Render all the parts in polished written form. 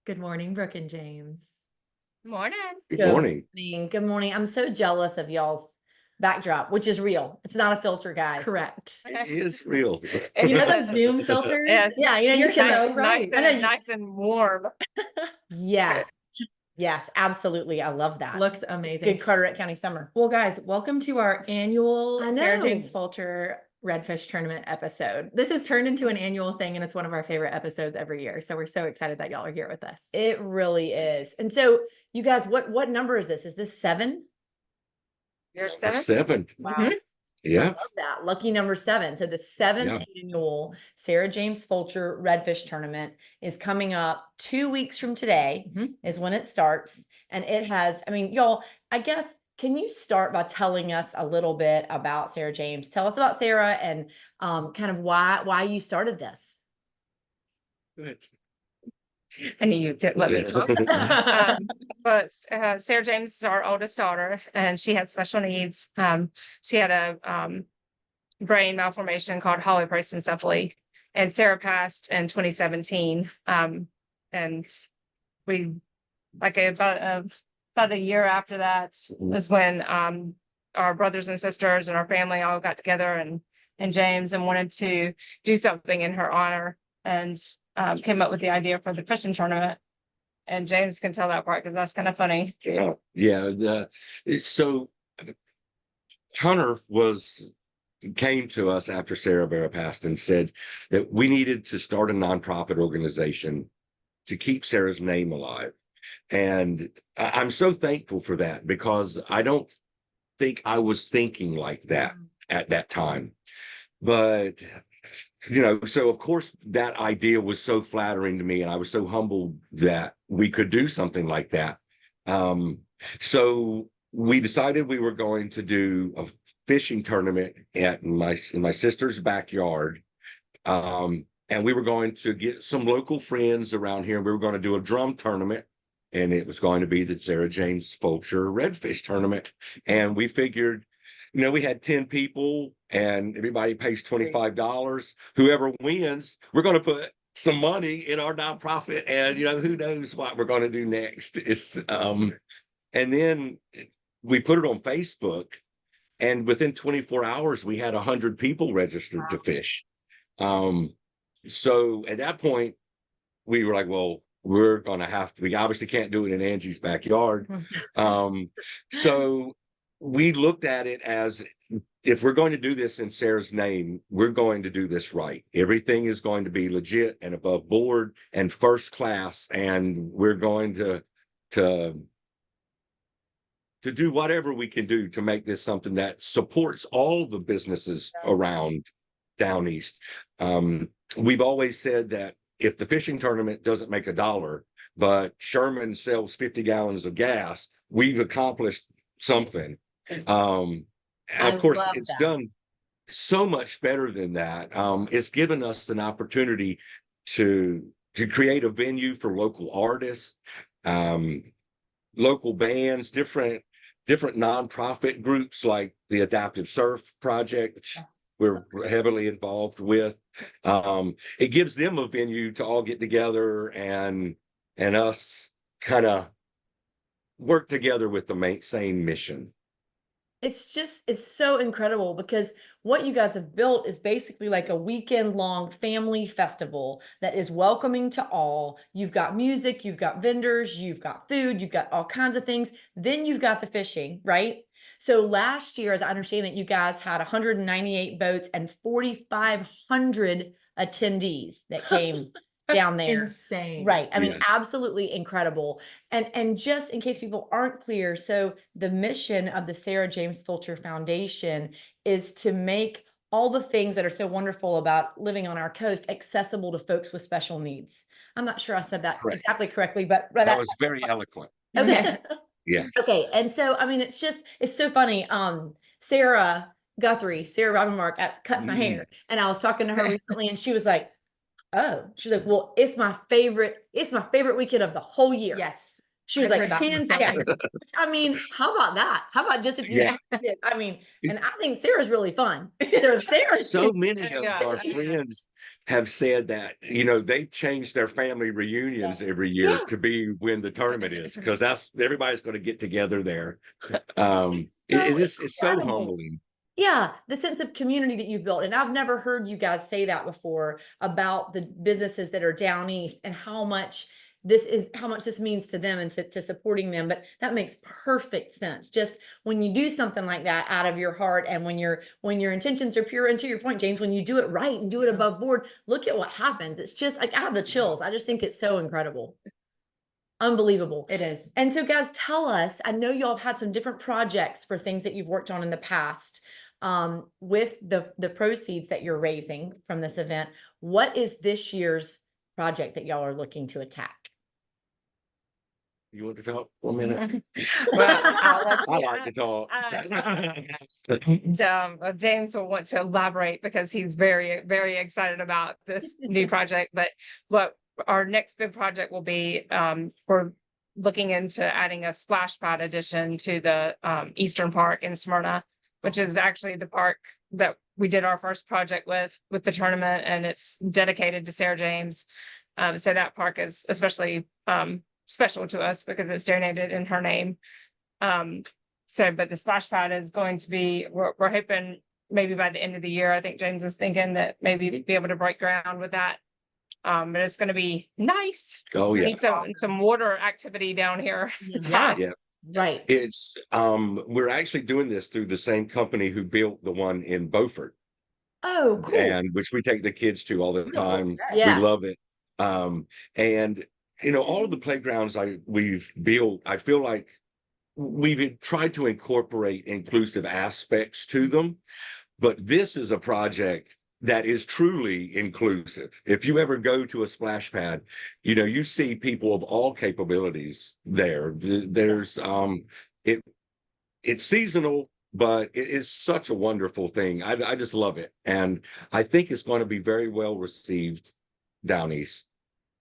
Good morning, Brooke and James. Morning. Good morning. Good morning. I'm so jealous of y'all's backdrop, which is real. It's not a filter, guys. Correct. It is real. You know the Zoom filters? Yes. Yeah, you You're can. so right. Nice and warm. Yes. Yes, absolutely. I love that. Looks amazing. Good Carteret County summer. Well, guys, welcome to our annual I Sarah know. James Fulcher Redfish tournament episode. This has turned into an annual thing, and it's one of our favorite episodes every year. So we're so excited that y'all are here with us. It really is. And so, you guys, what number is this? Is this 7? You're Number 7? 7. Wow. Mhm. I Yeah. love that. Lucky number 7. So the 7th annual Sarah James Fulcher Redfish tournament is coming up 2 weeks from today is when it starts. And it has, I mean, y'all, I guess, can you start by telling us a little bit about Sarah James? Tell us about Sarah and kind of why you started this. Good. I knew you didn't let me talk. Yeah. But Sarah James is our oldest daughter, and she had special needs. She had a brain malformation called holoprosencephaly, and Sarah passed in 2017. And we, like about a year after that, was when our brothers and sisters and our family all got together and James and wanted to do something in her honor, and came up with the idea for the fishing tournament. And James can tell that part because that's kind of funny. Yeah. So Hunter came to us after Sarah Vera passed and said that we needed to start a nonprofit organization to keep Sarah's name alive. And I'm so thankful for that, because I don't think I was thinking like that at that time. But so of course that idea was so flattering to me, and I was so humbled that we could do something like that. So we decided we were going to do a fishing tournament in my sister's backyard. And we were going to get some local friends around here, and we were going to do a drum tournament, and it was going to be the Sarah James Fulcher Redfish tournament. And we figured, we had 10 people and everybody pays $25. Whoever wins, we're going to put some money in our nonprofit, and who knows what we're going to do next. And then we put it on Facebook, and within 24 hours we had 100 people registered to fish. So at that point we were like, well, we obviously can't do it in Angie's backyard. So we looked at it as, if we're going to do this in Sarah's name, we're going to do this right. Everything is going to be legit and above board and first class, and we're going to do whatever we can do to make this something that supports all the businesses around down east. We've always said that if the fishing tournament doesn't make $1, but Sherman sells 50 gallons of gas, we've accomplished something. Of course, it's done so much better than that. It's given us an opportunity to create a venue for local artists, local bands, different nonprofit groups like the Adaptive Surf Project, which we're heavily involved with. It gives them a venue to all get together and us kind of work together with the same mission. It's so incredible, because what you guys have built is basically like a weekend-long family festival that is welcoming to all. You've got music, you've got vendors, you've got food, you've got all kinds of things. Then you've got the fishing, right? So last year, as I understand it, you guys had 198 boats and 4,500 attendees that came down there. Insane. Right. I mean, Yeah. absolutely incredible. And just in case people aren't clear, so the mission of the Sarah James Fulcher Foundation is to make all the things that are so wonderful about living on our coast accessible to folks with special needs. I'm not sure I said that Correct. exactly correctly, but That was very eloquent. okay. Yeah. Okay. And so, I mean, it's so funny. Sarah Robinmark cuts my hair. And I was talking to her recently, and she was like, oh, she's like, well, it's my favorite weekend of the whole year. Yes. She was I've like, heard that hands before. down. I mean, how about that? How about just if you, I mean, and I think Sarah's really fun. So if Sarah's So many of our friends have said that, they change their family reunions Yes. every year Yeah. to be when the tournament is, because everybody's going to get together there. It's so incredible. humbling. Yeah, the sense of community that you've built. And I've never heard you guys say that before about the businesses that are down east and how much this means to them and to supporting them. But that makes perfect sense. Just when you do something like that out of your heart and when your intentions are pure, and to your point, James, when you do it right and do it above board, look at what happens. It's just like I have the chills. I just think it's so incredible. Unbelievable. It is. And so guys, tell us, I know y'all have had some different projects for things that you've worked on in the past. With the proceeds that you're raising from this event, what is this year's project that y'all are looking to attack? You want to talk 1 minute? Well, I'll let I you- like to talk. James will want to elaborate because he's very, very excited about this new project. But what our next big project will be, we're looking into adding a splash pad addition to the Eastern Park in Smyrna, which is actually the park that we did our first project with the tournament, and it's dedicated to Sarah James. So that park is especially special to us because it's donated in her name. But the splash pad is going to be, we're hoping maybe by the end of the year. I think James is thinking that maybe be able to break ground with that. But it's going to be nice. Oh We yeah. need some water activity down here. It's Yeah. hot. Yeah. Right. It's we're actually doing this through the same company who built the one in Beaufort, Oh, cool. and which we take the kids to all the time. Yeah. We love it. And all of the playgrounds we've built, I feel like we've tried to incorporate inclusive aspects to them, but this is a project that is truly inclusive. If you ever go to a splash pad, you see people of all capabilities there. There's it's seasonal, but it is such a wonderful thing. I just love it. And I think it's going to be very well received down east.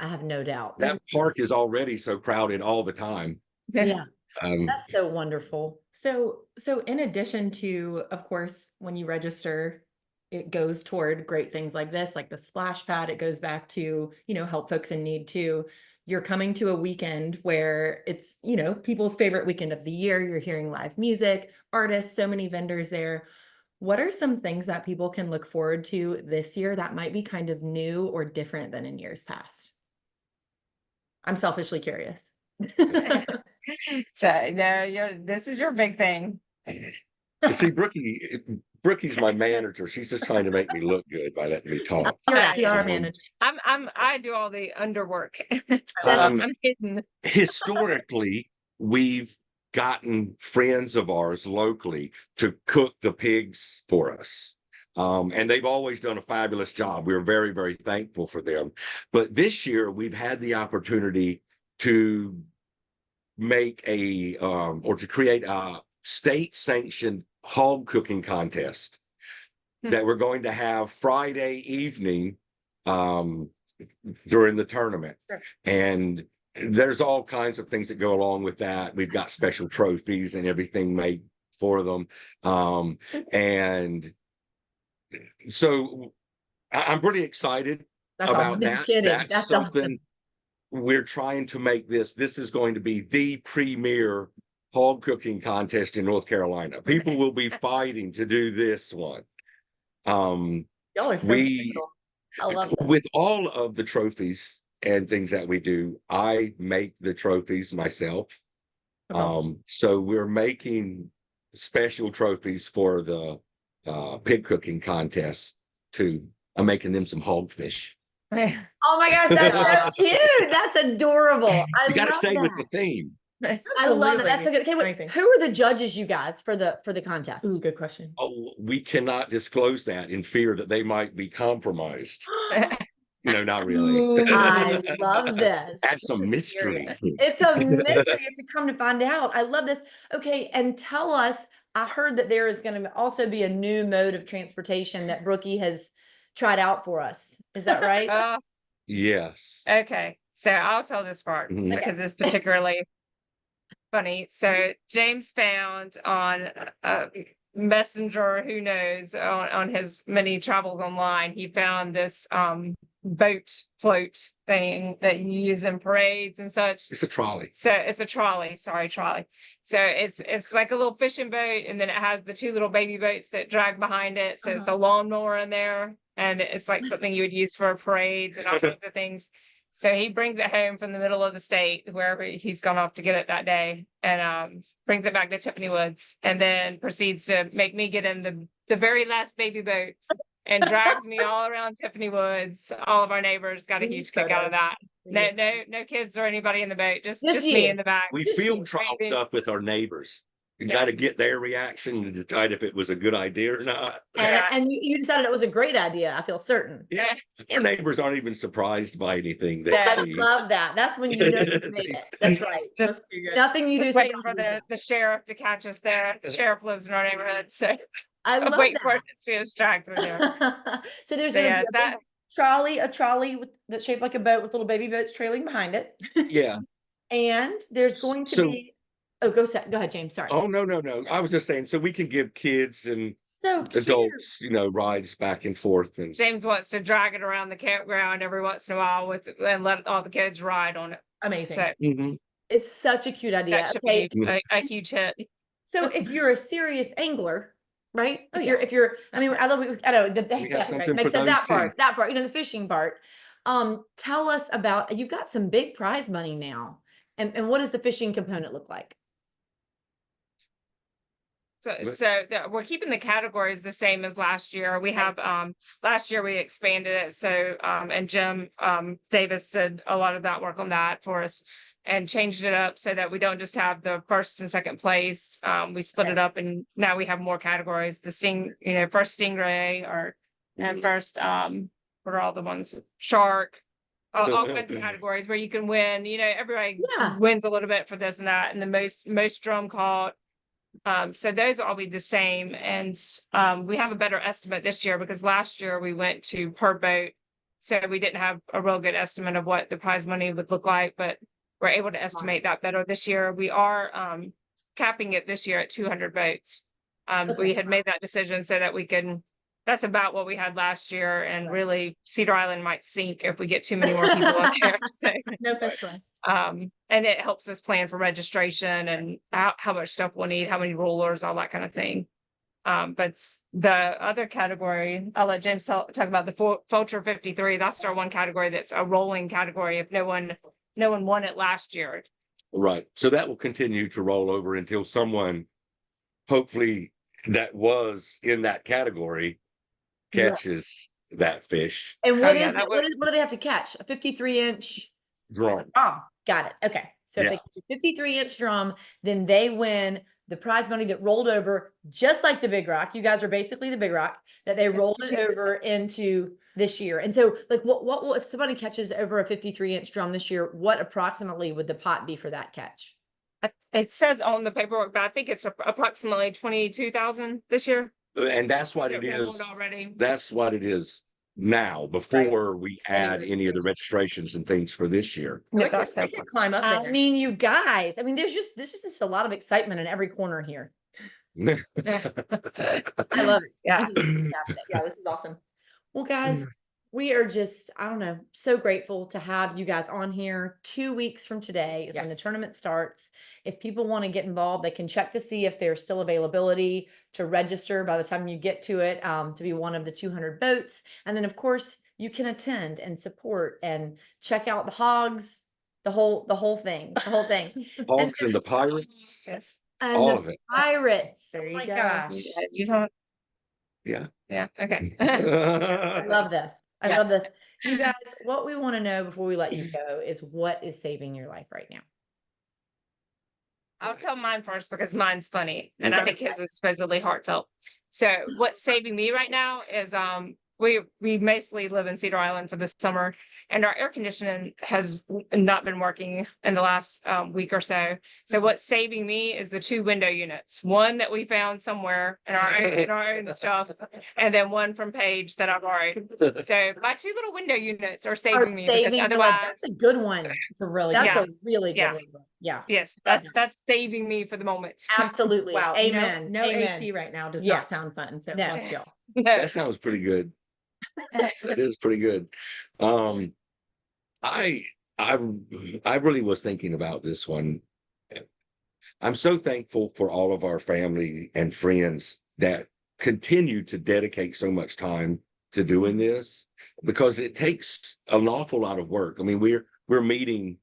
I have no doubt. That park is already so crowded all the time. Yeah, Um, that's so wonderful. So in addition to, of course, when you register, it goes toward great things like this, like the splash pad. It goes back to, help folks in need too. You're coming to a weekend where it's, people's favorite weekend of the year. You're hearing live music, artists, so many vendors there. What are some things that people can look forward to this year that might be kind of new or different than in years past? I'm selfishly curious. So no, this is your big thing. See, Brookie's my manager. She's just trying to make me look good by letting me talk. You're Right. PR manager. I do all the underwork. Um, I'm hidden. Historically, we've gotten friends of ours locally to cook the pigs for us. And they've always done a fabulous job. We're very, very thankful for them. But this year we've had the opportunity to make or to create a state sanctioned hog cooking contest that we're going to have Friday evening during the tournament. Sure. And there's all kinds of things that go along with that. We've got special trophies and everything made for them. And so I'm pretty excited That's about awesome. No that. kidding. That's That's something awesome. we're trying to make this. This is going to be the premier hog cooking contest in North Carolina. People will be fighting to do this one. Y'all are so We, special. I love it. with all of the trophies and things that we do, I make the trophies myself. That's awesome. So we're making special trophies for the pig cooking contest too. I'm making them some hogfish. Oh my gosh, that's so cute. That's adorable. I You got to love stay with that. the theme. I love it. That's so good. Okay, wait, Amazing. who are the judges, you guys, for the contest? Ooh, good question. Oh, we cannot disclose that in fear that they might be compromised. Not really. Ooh. I love this. Add some mystery. It's a mystery. You have to come to find out. I love this. Okay, and tell us, I heard that there is going to also be a new mode of transportation that Brookie has tried out for us. Is that right? Yes. Okay, so I'll tell this part Mhm. because it's particularly funny. So James found on messenger, who knows, on his many travels online, he found this boat float thing that you use in parades and such. It's a trolley. So it's a trolley, sorry, trolley. So it's like a little fishing boat, and then it has the two little baby boats that drag behind it. So it's the lawnmower in there, and it's like something you would use for parades and all kinds of things. So he brings it home from the middle of the state, wherever he's gone off to get it that day, and brings it back to Tiffany Woods, and then proceeds to make me get in the very last baby boat and drags me all around Tiffany Woods. All of our neighbors got a huge kick out of that. No kids or anybody in the boat, just me in the back. We Just field you, trialed up with our neighbors. You Yeah. got to get their reaction to decide if it was a good idea or not. And you decided it was a great idea. I feel certain. Yeah, our neighbors aren't even surprised by anything Yeah. they I see. love that. That's when you know you made it. That's right. Just, That's too good. Nothing you do. just waiting for surprises the sheriff to catch us there. The sheriff lives in our neighborhood, so I I'm love waiting for that. it to see us drag through there. So there's So gonna yeah, be it's that. a trolley that's shaped like a boat with little baby boats trailing behind it. Yeah. And there's going to So- be, go ahead, James. Sorry. Oh, no. I was just saying, so we can give kids and So cute. adults, rides back and forth. And James wants to drag it around the campground every once in a while and let all the kids ride on it. Amazing. So Mhm. It's such a cute idea. that should Okay. be a huge hit. So if you're a serious angler, right? Oh, If you're, I mean, I know that We have something makes for sense, those that part, the fishing part. Tell us about, you've got some big prize money now. And what does the fishing component look like? We're keeping the categories the same as last year. We have last year we expanded it. So and Jim Davis did a lot of that work on that for us and changed it up so that we don't just have the first and second place. We split it up, and now we have more categories. The first stingray and first what are all the ones? Shark. All kinds of categories where you can win. Everybody Yeah. wins a little bit for this and that, and the most drum caught. So those will all be the same. And we have a better estimate this year because last year we went to per boat. So we didn't have a real good estimate of what the prize money would look like, but we're able to estimate that better this year. We are capping it this year at 200 boats. We had made that decision so that we can, that's about what we had last year. And really Cedar Island might sink if we get too many more people up there. So No fish left. and it helps us plan for registration and how much stuff we'll need, how many rulers, all that kind of thing. But the other category, I'll let James talk about the Fulcher 53. That's our one category that's a rolling category. If no one won it last year. Right. So that will continue to roll over until someone, hopefully that was in that category, catches that fish. And what yeah, is that it? What do they have to catch? A 53-inch Drum. drum. Got it. Okay. So if Yeah. they catch a 53-inch drum, then they win the prize money that rolled over, just like the Big Rock. You guys are basically the Big Rock that they rolled it over into this year. And so, like, what will, if somebody catches over a 53-inch drum this year, what approximately would the pot be for that catch? It says on the paperwork, but I think it's approximately 22,000 this year. And that's what So it it rolled is. already. That's what it is now, before we add any of the registrations and things for this year. Yeah, We that's could their climb up I there. mean, you guys, I mean, there's just a lot of excitement in every corner here. Yeah. I love it. Yeah. I think it's fantastic. Yeah, this is awesome. Well, guys, we are just, I don't know, so grateful to have you guys on here. 2 weeks from today is when the Yes. tournament starts. If people want to get involved, they can check to see if there's still availability to register by the time you get to it, to be one of the 200 boats. And then, of course, you can attend and support and check out the hogs, the whole thing, the whole thing. Hawks and the pirates, Yes. And all the of it. pirates. There Oh you my go. gosh. You saw it? Yeah. Yeah. Okay. I love this. I love Yes. this. You guys, what we want to know before we let you go is what is saving your life right now? I'll tell mine first because mine's funny, and I Okay. think his is supposedly heartfelt. So what's saving me right now is we mostly live in Cedar Island for the summer, and our air conditioning has not been working in the last week or so. So what's saving me is the 2 window units, one that we found somewhere in our own stuff, and then one from Paige that I borrowed. So my 2 little window units are saving me, because Saving your life. otherwise, That's a good one. It's a really That's good a really good Yeah. one. Yeah. yes, that's saving me for the moment. Absolutely. Wow. Amen. No Amen. AC right now does Yes. not sound fun. So No. bless y'all. That sounds pretty good. That is pretty good. I I really was thinking about this one. I'm so thankful for all of our family and friends that continue to dedicate so much time to doing this, because it takes an awful lot of work. I mean, we're meeting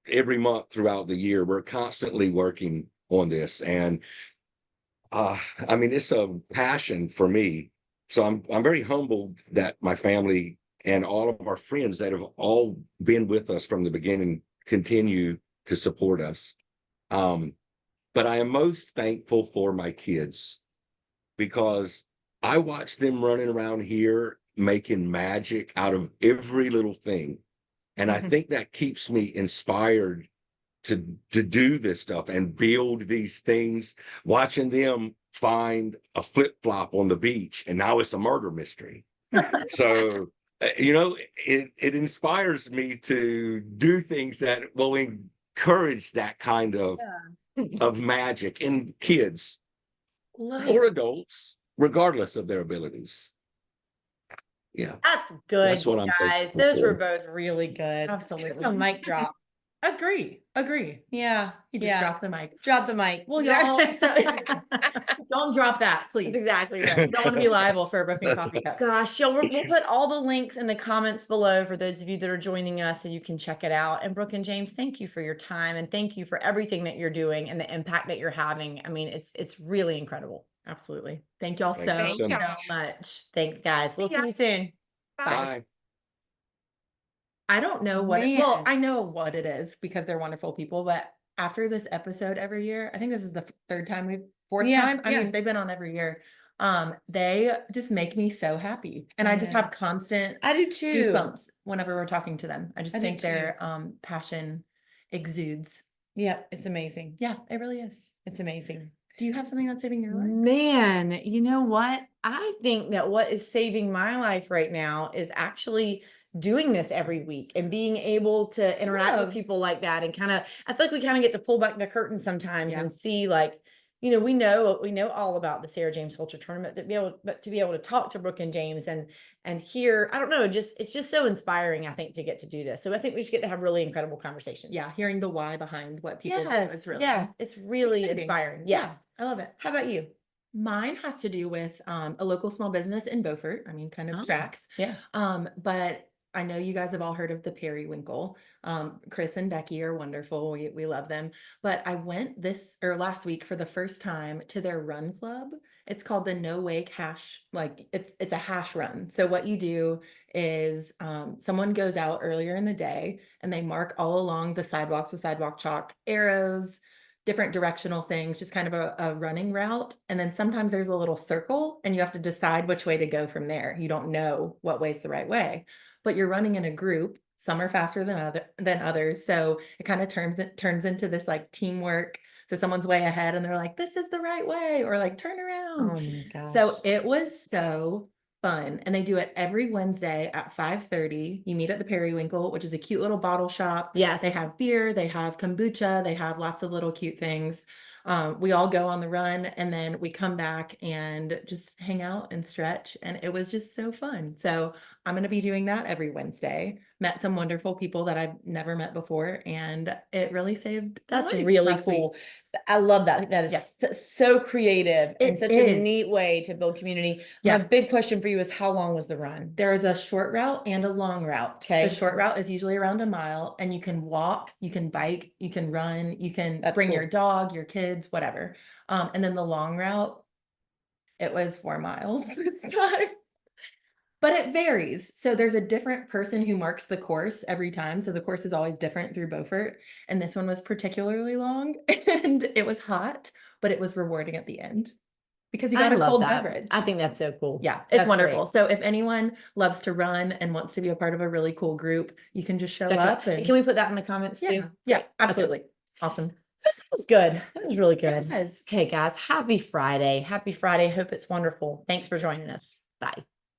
every month throughout the year. We're constantly working on this, and I mean, it's a passion for me. So I'm very humbled that my family and all of our friends that have all been with us from the beginning continue to support us. But I am most thankful for my kids, because I watch them running around here making magic out of every little thing. And I Mhm. think that keeps me inspired to do this stuff and build these things, watching them find a flip-flop on the beach, and now it's a murder mystery. So it inspires me to do things that will encourage that kind of magic in kids Love or adults, regardless of their abilities. Yeah, That's good, that's what I'm guys. thankful Those were for. both really good. Absolutely. A mic drop. Agree. Yeah. You just yeah. dropped the mic. Drop the mic. Well, y'all, so don't drop that, That's please. exactly You right. don't want to be liable for a broken coffee cup. Gosh, we'll put all the links in the comments below for those of you that are joining us, so you can check it out. And Brooke and James, thank you for your time, and thank you for everything that you're doing and the impact that you're having. I mean, it's really incredible. Absolutely. Thank y'all Thank so, you so so much. much. Thanks, guys. We'll see ya. you soon. Bye. Bye. I don't know what well, Man. I know what it is because they're wonderful people, but after this episode every year, I think this is the fourth Yeah, time. I yeah. mean, they've been on every year. They just make me so happy. And I I just know. have constant I do too. goosebumps whenever we're talking to them. I just I do think too. their passion exudes. Yeah, it's amazing. Yeah, it really is. It's amazing. Do you have something that's saving your life? Man, you know what? I think that what is saving my life right now is actually doing this every week and being able to interact with Love. people like that. And I feel like we kind of get to pull back the curtain sometimes Yeah. and see, like, we know all about the Sarah James Fulcher tournament, to be able to talk to Brooke and James and hear, I don't know, it's just so inspiring, I think, to get to do this. So I think we just get to have really incredible conversations. Yeah, hearing the why behind what people do Yes, is really yes, it's really exciting. inspiring. Yeah, Yes. I love it. How about you? Mine has to do with a local small business in Beaufort. I mean, kind of Oh, tracks. Yeah. But I know you guys have all heard of the periwinkle. Chris and Becky are wonderful. We love them. But I went last week for the first time to their run club. It's called the No Wake Hash. Like it's a hash run. So what you do is someone goes out earlier in the day and they mark all along the sidewalks with sidewalk chalk, arrows, different directional things, just kind of a running route. And then sometimes there's a little circle and you have to decide which way to go from there. You don't know what way's the right way, but you're running in a group. Some are faster than others. So it kind of turns into this like teamwork. So someone's way ahead and they're like, this is the right way, or like turn around. Oh my gosh. So it was so fun. And they do it every Wednesday at 5:30. You meet at the Periwinkle, which is a cute little bottle shop. Yes. They have beer, they have kombucha, they have lots of little cute things. We all go on the run and then we come back and just hang out and stretch. And it was just so fun. So I'm going to be doing that every Wednesday. Met some wonderful people that I've never met before. And it really saved my That's life really last week. cool. I love that. That is Yeah. so creative and It such a is. neat way to build community. Yeah. My big question for you is, how long was the run? There is a short route and a long route. Okay. The short route is usually around a mile, and you can walk, you can bike, you can run, you can That's bring cool. your dog, your kids, whatever. And then the long route, it was 4 miles this time. But it varies. So there's a different person who marks the course every time. So the course is always different through Beaufort. And this one was particularly long and it was hot, but it was rewarding at the end. because you I got a love cold that. beverage. I think that's so cool. Yeah, it's That's wonderful. great. So if anyone loves to run and wants to be a part of a really cool group, you can just show Check it out. up and Can we put that in the comments yeah, too? yeah, Great. Okay. absolutely. Awesome. That was good. That was really good. Yes. Okay, guys. Happy Friday. Happy Friday. Hope it's wonderful. Thanks for joining us. Bye.